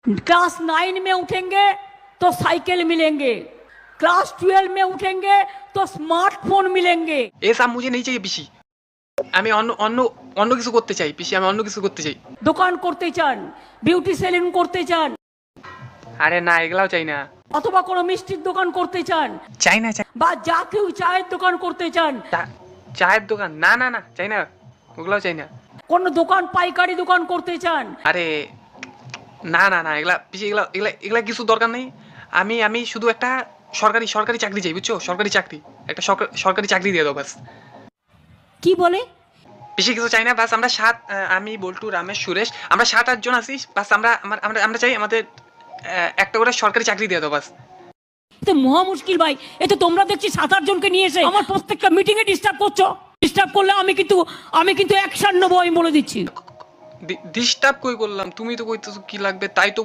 Class 9 में उठेंगे तो साइकिल मिलेंगे, क्लास 12 में उठेंगे तो स्मार्टफोन मिलेंगे। ये सब मुझे नहीं चाहिए পিসি। আমি অন্য অন্য অন্য কিছু করতে চাই পিসি, আমি অন্য কিছু করতে চাই। দোকান করতে চান, বিউটি সেলুন করতে চান, আরে না এগুলাও চাই না। অথবা কোনো মিষ্টির দোকান করতে চান, চাই না চাই বা যা কেউ চায়ের দোকান করতে চান, চায়ের দোকান না না না চাই না, ওগুলাও চাই না। কোন দোকান পাইকারি দোকান করতে চান। আরে না না না এগুলা পিসি, এগুলা এগুলা এগুলা কিছু দরকার নেই। আমি আমি শুধু একটা সরকারি সরকারি চাকরি চাই, বুঝছো? সরকারি চাকরি, একটা সরকারি চাকরি দিয়ে দাও বাস। কি বলে? বেশি কিছু চাই না, বাস আমরা আমি বল্টু, রামেশ, সুরেশ, আমরা 7-8 জন আছি, বাস আমরা আমরা আমরা চাই আমাদের একটা করে সরকারি চাকরি দিয়ে দাও বাস। তো মহা মুশকিল ভাই, এ তো তোমরা দেখছি 7-8 জনকে নিয়ে এসে আমার প্রত্যেকটা মিটিং এ ডিস্টার্ব করছো। ডিস্টার্ব করলে আমি কিন্তু অ্যাকশন নেবো, আমি বলে দিচ্ছি। ডিস্টার্ব কই করলাম? তুমি তো কইতেছো কি লাগবে তাই তো